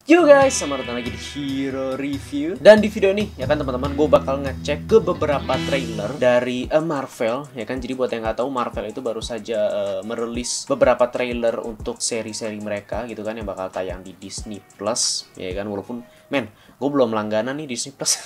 Yo guys, selamat datang lagi di Hero Review. Dan di video ini, ya kan teman-teman, gue bakal ngecek ke beberapa trailer dari Marvel, ya kan. Jadi buat yang nggak tahu, Marvel itu baru saja merilis beberapa trailer untuk seri-seri mereka, gitu kan, yang bakal tayang di Disney Plus, ya kan. Walaupun, men, gue belum langganan nih Disney Plus.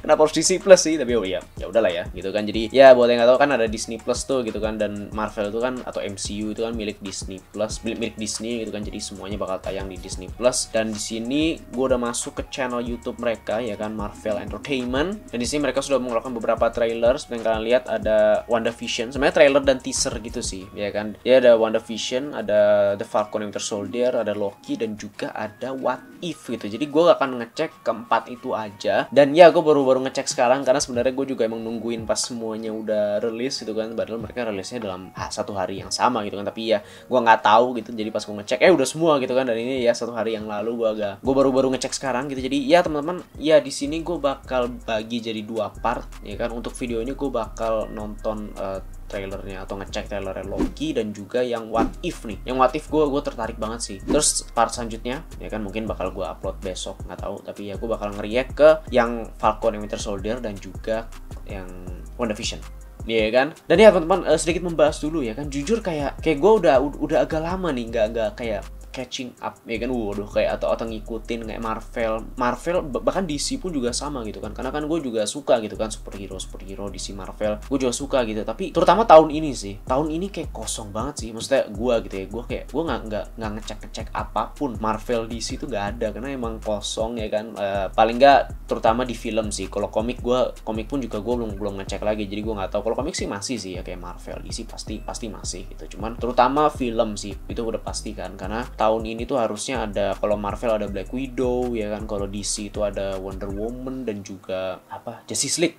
Kenapa harus Disney Plus sih? Tapi oh iya, ya udahlah ya, gitu kan. Jadi ya buat yang nggak tahu kan ada Disney Plus tuh, gitu kan. Dan Marvel itu kan atau MCU itu kan milik Disney Plus, milik Disney, gitu kan. Jadi semuanya bakal tayang di Disney Plus. Dan di sini gue udah masuk ke channel YouTube mereka, ya kan, Marvel Entertainment. Dan di sini mereka sudah mengeluarkan beberapa trailer. Seperti yang kalian lihat ada WandaVision. Sebenarnya trailer dan teaser gitu sih, ya kan. Dia ada WandaVision, ada The Falcon and Winter Soldier, ada Loki, dan juga ada What If gitu. Jadi gue akan ngecek keempat itu aja. Dan ya gue baru ngecek sekarang karena sebenarnya gue juga emang nungguin pas semuanya udah rilis gitu kan. Padahal mereka rilisnya dalam satu hari yang sama gitu kan. Tapi ya gue nggak tahu gitu. Jadi pas gue ngecek udah semua gitu kan. Dan ini ya satu hari yang lalu gue baru ngecek sekarang gitu. Jadi ya teman-teman, ya di sini gue bakal bagi jadi dua part, ya kan. Untuk video ini gue bakal nonton trailernya atau ngecek trailernya Loki dan juga yang What If nih. Yang What If gue tertarik banget sih. Terus part selanjutnya, ya kan, mungkin bakal gue upload besok, nggak tahu. Tapi ya gue bakal nge-react ke yang Falcon and Winter Soldier dan juga yang WandaVision. Iya kan? Dan ya teman-teman, sedikit membahas dulu, ya kan. Jujur kayak gue udah agak lama nih nggak kayak catching up, ya kan. Waduh, kayak atau ngikutin kayak Marvel bahkan DC pun juga sama gitu kan. Karena kan gue juga suka gitu kan superhero DC Marvel. Gue juga suka gitu. Tapi terutama tahun ini sih. Tahun ini kayak kosong banget sih. Maksudnya gue gitu ya. Gue nggak ngecek apapun Marvel DC itu nggak ada karena emang kosong, ya kan. Paling nggak terutama di film sih. Kalau komik pun juga gue belum ngecek lagi. Jadi gue nggak tahu. Kalau komik sih masih sih ya, kayak Marvel DC pasti masih gitu. Cuman terutama film sih itu udah pasti kan, karena tahun ini tuh harusnya ada, kalau Marvel ada Black Widow, ya kan. Kalau DC itu ada Wonder Woman dan juga Justice League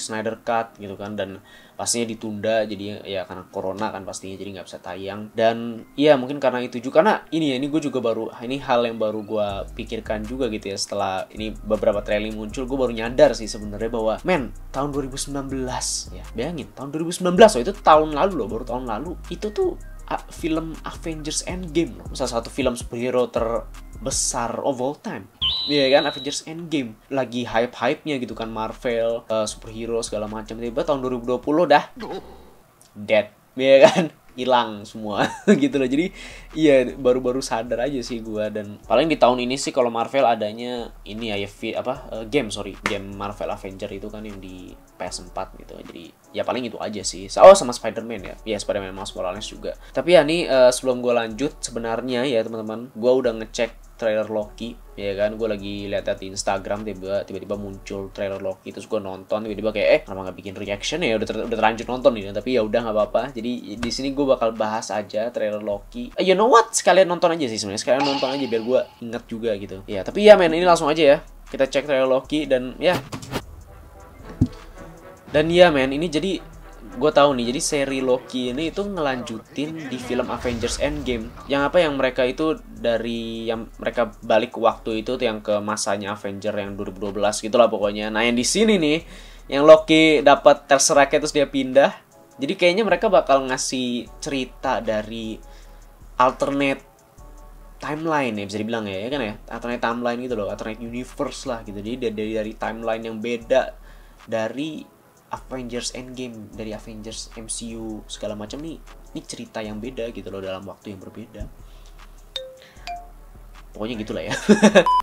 Snyder Cut gitu kan. Dan pastinya ditunda, jadi ya karena corona kan pastinya, jadi nggak bisa tayang. Dan iya mungkin karena itu juga, karena ini gue juga ini hal yang baru gue pikirkan juga gitu ya. Setelah ini beberapa trailer muncul, gue baru nyadar sih sebenarnya bahwa tahun 2019 ya, bayangin tahun 2019 loh, itu tahun lalu loh, baru tahun lalu itu tuh film Avengers Endgame, salah satu film superhero terbesar of all time. Iya kan, Avengers Endgame lagi hype-hype-nya gitu kan, Marvel, superhero segala macam. Tiba-tiba tahun 2020 dah dead, ya kan, hilang semua gitu loh. Jadi iya baru sadar aja sih gua. Dan paling di tahun ini sih kalau Marvel adanya ini ya, game Marvel Avenger itu kan yang di PS4 gitu. Jadi ya paling itu aja sih. Sama Spider-Man ya. Ya Spider-Man Miles Morales juga. Tapi ya nih sebelum gua lanjut, sebenarnya ya teman-teman, gua udah ngecek trailer Loki, ya kan. Gue lagi lihat di Instagram, tiba-tiba muncul trailer Loki, terus gue nonton, tiba-tiba kayak kenapa nggak bikin reaction ya, udah terlanjur nonton nih. Tapi ya udah nggak apa-apa. Jadi di sini gue bakal bahas aja trailer Loki. You know what, sekalian nonton aja sih sebenarnya, sekalian nonton aja biar gue inget juga gitu ya. Tapi ya men, ini langsung aja ya, kita cek trailer Loki. Dan ya men, ini jadi gue tahu nih, jadi seri Loki ini itu ngelanjutin di film Avengers Endgame. Yang mereka itu dari yang mereka balik ke waktu itu tuh, yang ke masanya Avenger yang 2012 gitulah pokoknya. Nah yang di sini nih, yang Loki dapat Tesseract terus dia pindah. Jadi kayaknya mereka bakal ngasih cerita dari alternate timeline ya, bisa dibilang ya kan ya, alternate timeline gitu loh, alternate universe lah gitu. Jadi dari timeline yang beda dari Avengers Endgame, dari Avengers MCU segala macam nih. Ini cerita yang beda gitu loh, dalam waktu yang berbeda. Pokoknya gitulah ya.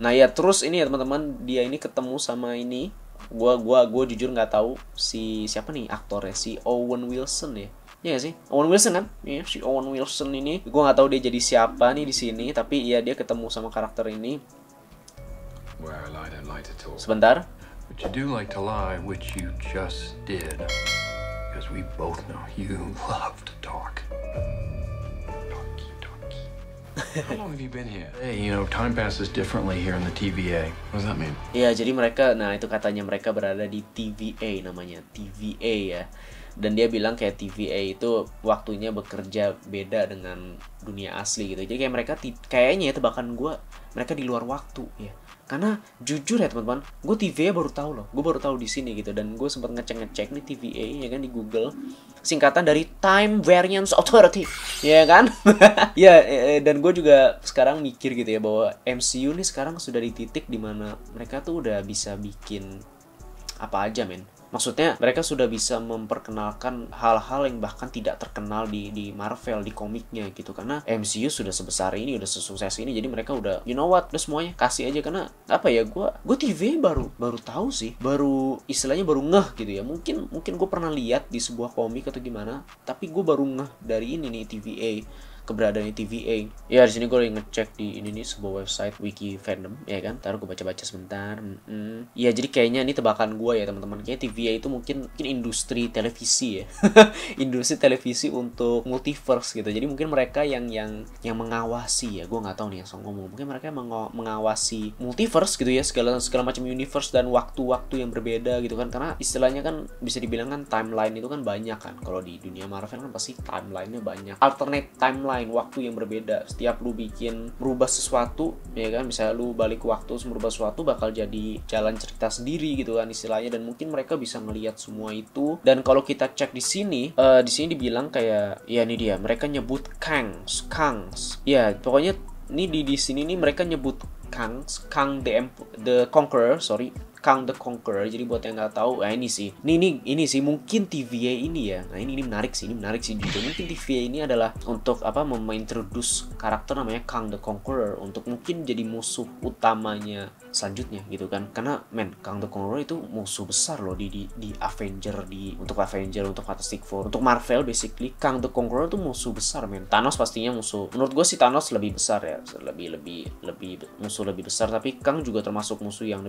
Nah ya, terus ini ya teman-teman, dia ini ketemu sama ini. Gua jujur nggak tahu siapa nih aktornya, si Owen Wilson ya. Iya gak sih? Owen Wilson kan? Iya, si Owen Wilson ini. Gua nggak tahu dia jadi siapa nih di sini, tapi iya dia ketemu sama karakter ini. Sebentar. But you do like to lie, which you just did. Because we both know you love to talk. Talky. How long have you been here? Hey, you know, time passes differently here in the TVA. What does that mean? Iya, jadi mereka, nah itu katanya mereka berada di TVA, namanya TVA ya. Dan dia bilang kayak TVA itu waktunya bekerja beda dengan dunia asli gitu. Jadi kayak mereka kayaknya ya, tebakan gue, mereka di luar waktu ya. Karena jujur ya teman-teman, gue TVA baru tahu loh, gue baru tahu di sini gitu, dan gue sempat ngecek nih TVA ya kan di Google, singkatan dari Time Variance Authority, ya kan? Ya, dan gue juga sekarang mikir gitu ya bahwa MCU nih sekarang sudah di titik dimana mereka tuh udah bisa bikin apa aja men. Maksudnya mereka sudah bisa memperkenalkan hal-hal yang bahkan tidak terkenal di Marvel, di komiknya gitu. Karena MCU sudah sebesar ini, udah sesukses ini, jadi mereka udah, you know what, udah semuanya kasih aja. Karena apa ya, gue TV baru tahu sih, baru istilahnya baru ngeh gitu ya. Mungkin gue pernah lihat di sebuah komik atau gimana, tapi gue baru ngeh dari ini nih TVA, keberadaan TVA. Ya di sini gue lagi ngecek di ini nih sebuah website wiki fandom ya kan. Ntar gue baca-baca sebentar. Ya jadi kayaknya ini tebakan gue ya teman-teman. Kayaknya TVA itu mungkin industri televisi ya. Industri televisi untuk multiverse gitu. Jadi mungkin mereka yang mengawasi ya. Gue nggak tahu nih yang ngomong. Mungkin mereka mengawasi multiverse gitu ya, segala macam universe dan waktu-waktu yang berbeda gitu kan. Karena istilahnya kan bisa dibilang kan timeline itu kan banyak kan. Kalau di dunia Marvel kan pasti timelinenya banyak. Alternate timeline, waktu yang berbeda. Setiap lu bikin merubah sesuatu ya kan, misalnya lu balik ke waktu merubah sesuatu, bakal jadi jalan cerita sendiri gitu kan istilahnya. Dan mungkin mereka bisa melihat semua itu. Dan kalau kita cek di sini dibilang kayak ya ini dia, mereka nyebut Kangs ya pokoknya ini di sini nih mereka nyebut Kang the Conqueror, Kang the Conqueror. Jadi buat yang nggak tahu, nah ini sih mungkin TVA ini ya. Nah ini menarik sih juga. Mungkin TVA ini adalah untuk apa, introduce karakter namanya Kang the Conqueror untuk mungkin jadi musuh utamanya selanjutnya gitu kan. Karena Kang the Conqueror itu musuh besar loh di Avenger, untuk Fantastic Four, untuk Marvel basically. Kang the Conqueror itu musuh besar Thanos pastinya musuh. Menurut gue sih Thanos lebih besar ya, musuh lebih besar, tapi Kang juga termasuk musuh yang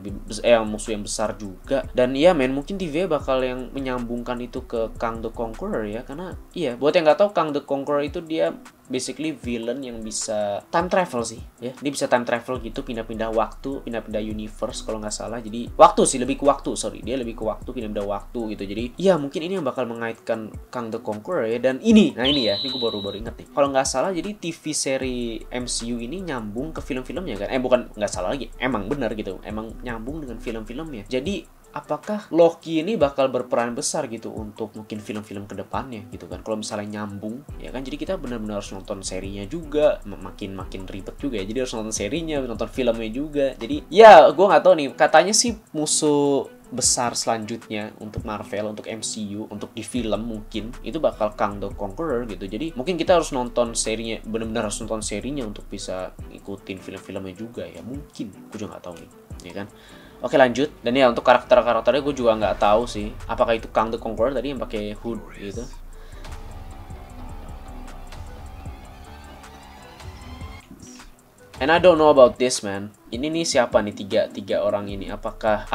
yang besar juga. Dan iya mungkin TVA bakal yang menyambungkan itu ke Kang the Conqueror ya. Karena iya, buat yang nggak tahu, Kang the Conqueror itu dia basically villain yang bisa time travel sih ya. Dia bisa time travel gitu, pindah-pindah waktu, pindah-pindah universe kalau nggak salah. Jadi waktu sih, lebih ke waktu, dia lebih ke waktu, pindah-pindah waktu gitu. Jadi ya mungkin ini yang bakal mengaitkan Kang the Conqueror ya. Dan ini gue baru inget nih, kalau nggak salah jadi TV seri MCU ini nyambung ke film-filmnya kan. Bukan nggak salah lagi, emang benar gitu, emang nyambung dengan film-filmnya. Jadi apakah Loki ini bakal berperan besar gitu untuk mungkin film-film kedepannya gitu kan, kalau misalnya nyambung ya kan. Jadi kita benar-benar harus nonton serinya juga, makin ribet juga ya. Jadi harus nonton serinya, nonton filmnya juga. Jadi ya gue nggak tahu nih, katanya sih musuh besar selanjutnya untuk Marvel, untuk MCU, untuk di film mungkin itu bakal Kang the Conqueror gitu. Jadi mungkin kita harus nonton serinya, benar-benar harus nonton serinya untuk bisa ikutin film-filmnya juga ya. Mungkin gue juga nggak tahu nih ya kan. Oke lanjut. Dan ya untuk karakternya gue juga nggak tahu sih apakah itu Kang the Conqueror tadi yang pakai hood gitu. And I don't know about this man. Ini nih siapa nih tiga orang ini? Apakah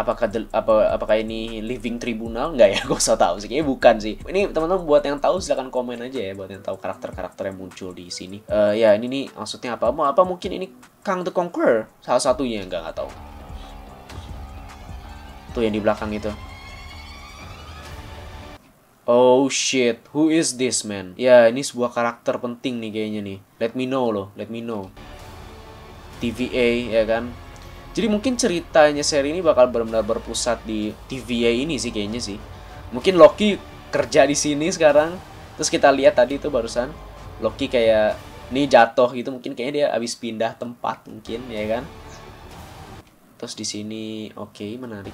ini Living Tribunal? Nggak ya, gue usah tahu sih. Kayaknya bukan sih. Ini teman-teman buat yang tahu silahkan komen aja ya, buat yang tahu karakter-karakter yang muncul di sini. Ya ini nih maksudnya apa? Mungkin ini Kang the Conqueror salah satunya, nggak tahu. Tuh yang di belakang itu. Oh shit, who is this man? Ya ini sebuah karakter penting nih kayaknya nih. Let me know. TVA ya kan. Jadi mungkin ceritanya seri ini bakal benar-benar berpusat di TVA ini sih kayaknya sih. Mungkin Loki kerja di sini sekarang. Terus kita lihat tadi tuh barusan Loki kayak nih jatuh gitu, mungkin kayaknya dia habis pindah tempat mungkin ya kan. Terus di sini oke, menarik.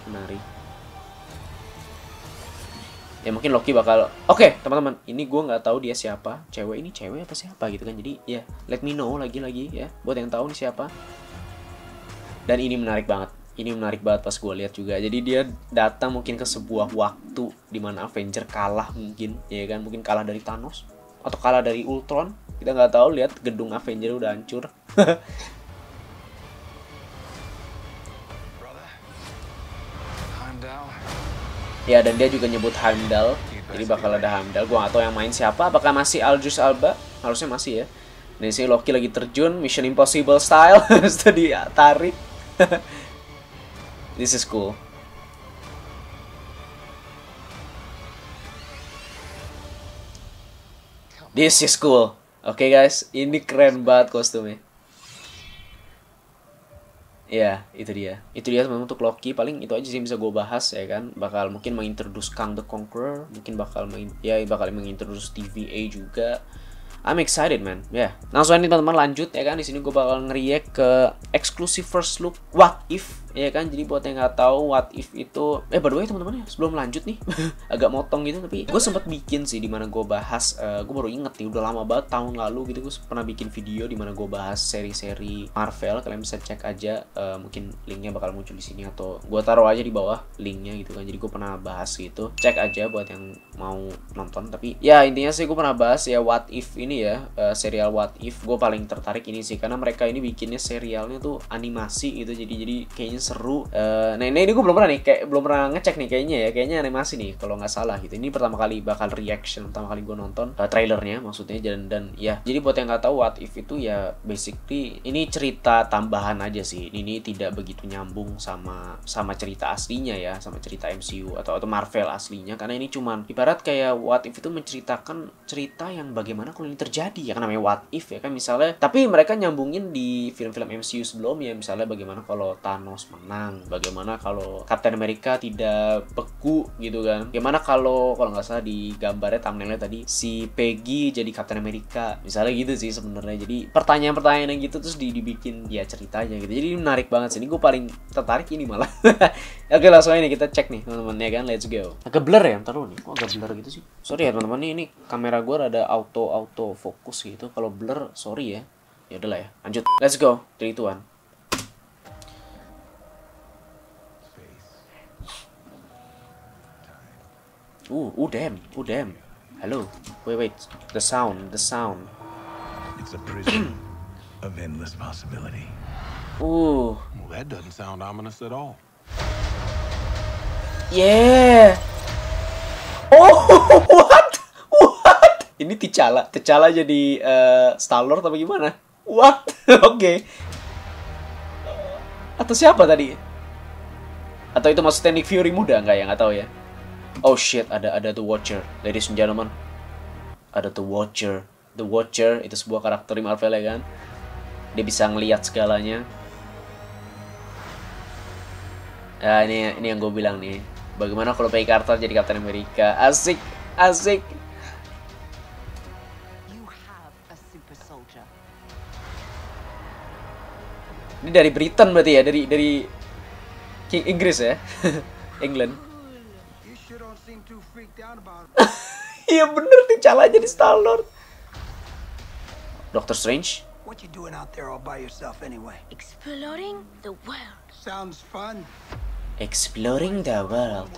Ya mungkin Loki bakal oke, teman-teman. Ini gue nggak tahu dia siapa. Cewek apa siapa gitu kan. Jadi ya let me know lagi ya. Buat yang tahu nih siapa. Dan ini menarik banget. Pas gue lihat juga. Jadi dia datang mungkin ke sebuah waktu di mana Avenger kalah mungkin ya kan. Mungkin kalah dari Thanos atau kalah dari Ultron. Kita nggak tahu. Lihat gedung Avenger udah hancur. Ya dan dia juga nyebut Heimdall. Jadi bakal ada Heimdall. Gue gak tahu yang main siapa. Apakah masih Idris Elba? Harusnya masih ya. Dan sini Loki lagi terjun Mission Impossible style. Sudah ditarik. This is cool. Oke guys, ini keren banget kostumnya. Ya, itu dia. Itu dia teman-teman untuk Loki. Paling itu aja sih yang bisa gue bahas ya kan. Bakal mungkin mengintroduce Kang the Conqueror, mungkin bakal mengintroduce TVA juga. I'm excited man, ya. Langsung aja teman-teman lanjut ya kan. Di sini gue bakal nge-react ke exclusive first look What If ya kan. Jadi buat yang nggak tahu What If itu, by the way teman-teman ya, sebelum lanjut nih, agak motong gitu tapi gue sempat bikin sih dimana gue bahas, gue baru inget nih udah lama banget tahun lalu gitu gue pernah bikin video dimana gue bahas seri-seri Marvel. Kalian bisa cek aja, mungkin linknya bakal muncul di sini atau gue taruh aja di bawah linknya gitu kan. Jadi gue pernah bahas gitu, cek aja buat yang mau nonton. Tapi ya intinya sih gue pernah bahas ya What If ini ya, serial What If. Gue paling tertarik ini sih karena mereka ini bikinnya serialnya tuh animasi gitu, jadi kayaknya seru. Nah ini gue belum pernah nih, belum pernah ngecek nih kayaknya animasi nih kalau nggak salah gitu. Ini pertama kali bakal reaction, pertama kali gue nonton trailernya maksudnya. Dan ya jadi buat yang nggak tahu What If itu ya basically ini cerita tambahan aja sih. Ini tidak begitu nyambung sama cerita aslinya ya, sama cerita MCU atau Marvel aslinya, karena ini cuman ibarat kayak What If itu menceritakan cerita yang bagaimana kalau ini terjadi ya kan, namanya What If ya kan misalnya. Tapi mereka nyambungin di film-film MCU sebelumnya, misalnya bagaimana kalau Thanos menang, bagaimana kalau Captain America tidak beku gitu kan, bagaimana kalau nggak salah di gambarnya thumbnailnya tadi si Peggy jadi Captain America misalnya gitu sih sebenarnya. Jadi pertanyaan-pertanyaan yang gitu terus dibikin ya ceritanya gitu, jadi menarik banget sih. Ini gue paling tertarik ini malah. Oke langsung aja nih kita cek nih teman-teman ya kan, let's go. Agak blur ya, ntar dulu nih kok agak blur gitu sih, sorry ya teman-teman. Ini kamera gue ada auto fokus gitu, kalau blur sorry ya. Ya udahlah ya, lanjut, let's go. 3, 2, 1. Damn. Hello. Wait. The sound. It's a prison of endless possibility. Well, that doesn't sound ominous at all. Yeah. Oh, what? Ini T'Challa jadi Star-Lord apa gimana? What? Oke. Atau siapa tadi? Atau itu maksudnya Nick Fury muda? Nggak tahu ya. Oh shit, ada The Watcher, ladies and gentlemen. Ada The Watcher. The Watcher itu sebuah karakter di Marvel ya kan. Dia bisa ngelihat segalanya. Nah, ini yang gue bilang nih. Bagaimana kalau Peggy Carter jadi Captain America? Asik. You have a super soldier. Ini dari Britain berarti ya, dari King Inggris ya. England. Iya bener, T'Challa jadi Star-Lord. Doctor Strange. What you doing out there all by yourself anyway? Exploring the world. Sounds fun. Exploring the world.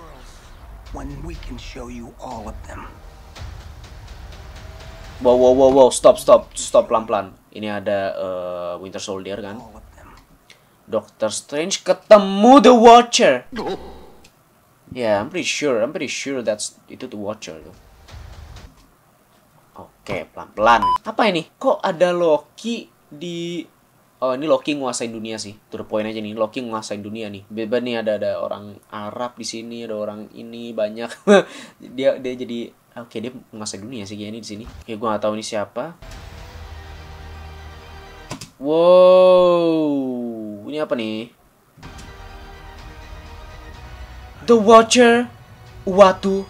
When we can show you all of them. Wow, stop pelan-pelan. Ini ada Winter Soldier kan. All of them. Doctor Strange ketemu The Watcher. Yeah, I'm pretty sure itu The Watcher tuh. Oke, pelan-pelan. Apa ini? Kok ada Loki di... Oh, ini Loki nguasain dunia sih. To the point aja nih, Loki nguasain dunia nih. Bebas nih, ada orang Arab di sini, ada orang ini banyak. dia jadi oke, dia menguasai dunia sih kayaknya di sini. Oke, gua nggak tahu ini siapa. Wow, ini apa nih? The Watcher, Uatu,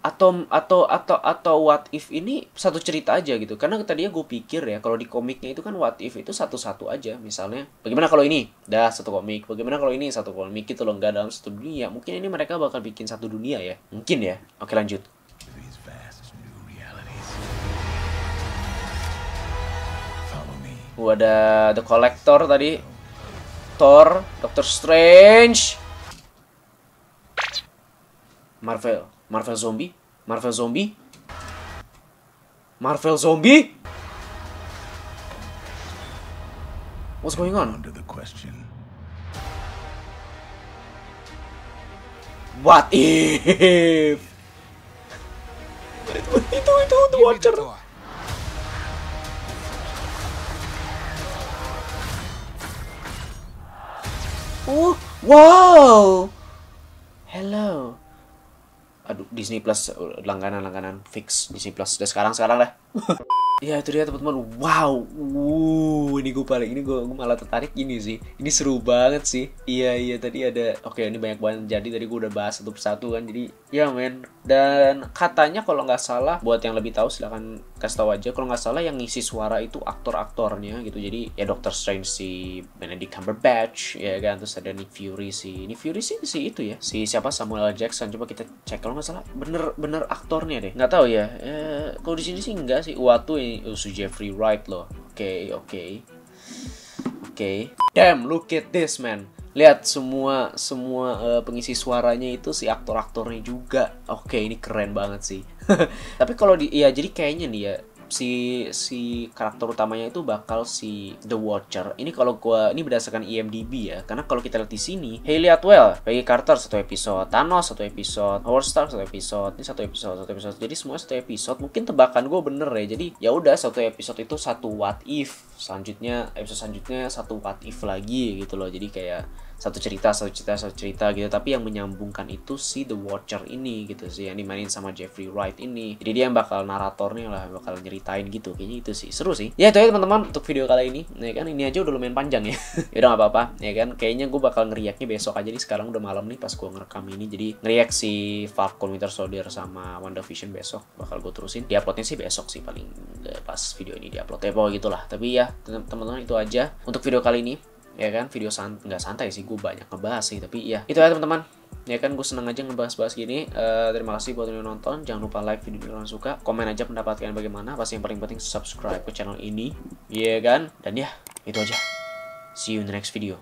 atau What If ini satu cerita aja gitu. Karena tadinya gue pikir ya kalau di komiknya itu kan What If itu satu-satu aja. Misalnya, bagaimana kalau ini? Dah satu komik. Bagaimana kalau ini satu komik gitu loh, nggak dalam satu dunia. Mungkin ini mereka bakal bikin satu dunia ya. Mungkin ya. Oke lanjut. Ada The Collector tadi. Thor, Doctor Strange, Marvel Zombie. What's going on? What if? itu The Watcher. Oh, wow. Hello. Aduh, Disney Plus langganan fix Disney Plus. Udah sekarang dah. Ya itu dia teman-teman. Wow, ini gue malah tertarik ini sih. Ini seru banget sih. Iya tadi ada. Oke, ini banyak banget jadi tadi gue udah bahas satu persatu kan. Jadi ya men. Dan katanya kalau nggak salah, buat yang lebih tahu silahkan kasih tahu aja. Kalau nggak salah yang ngisi suara itu aktor-aktornya gitu. Jadi ya Doctor Strange si Benedict Cumberbatch ya kan. Terus ada Nick Fury sih itu ya. Si siapa, Samuel L. Jackson. Coba kita cek kalau nggak salah bener aktornya deh. Nggak tahu ya. Kalau di sini sih enggak sih. Waktu si Jeffrey Wright loh. Oke. Damn, look at this man. Lihat semua pengisi suaranya itu si aktor-aktornya juga. Oke, ini keren banget sih. Tapi kalau jadi kayaknya nih ya si karakter utamanya itu bakal si The Watcher. Ini kalau ini berdasarkan IMDb ya. Karena kalau kita lihat di sini, Hayley Atwell, Peggy Carter 1 episode, Thanos 1 episode, Howard Stark 1 episode, ini 1 episode. Jadi semua 1 episode. Mungkin tebakan gue bener ya. Jadi ya udah 1 episode itu 1 what if. Episode selanjutnya 1 what if lagi gitu loh. Jadi kayak satu cerita gitu, tapi yang menyambungkan itu si The Watcher ini gitu sih, yang dimainin sama Jeffrey Wright ini. Jadi dia yang bakal naratornya lah, bakal nyeritain gitu. Kayaknya itu sih seru sih. Ya itu ya teman-teman untuk video kali ini. Ya kan ini aja udah lumayan panjang ya. Ya udah nggak apa-apa ya kan. Kayaknya gue bakal ngeriaknya besok aja nih. Sekarang udah malam nih pas gue ngerekam ini. Jadi ngeriak si Falcon Winter Soldier sama WandaVision besok bakal gue terusin. Diuploadnya sih besok sih paling pas video ini diupload ya pokoknya gitulah. Tapi ya teman-teman itu aja untuk video kali ini. Ya kan, video nggak santai sih, gue banyak ngebahas sih, tapi ya itu ya teman-teman. Ya kan, gue seneng aja ngebahas-bahas gini. Terima kasih buat yang nonton. Jangan lupa like video ini kalau suka, komen aja pendapat kalian bagaimana. Pasti yang paling penting subscribe ke channel ini, ya kan. Dan ya itu aja, see you in the next video.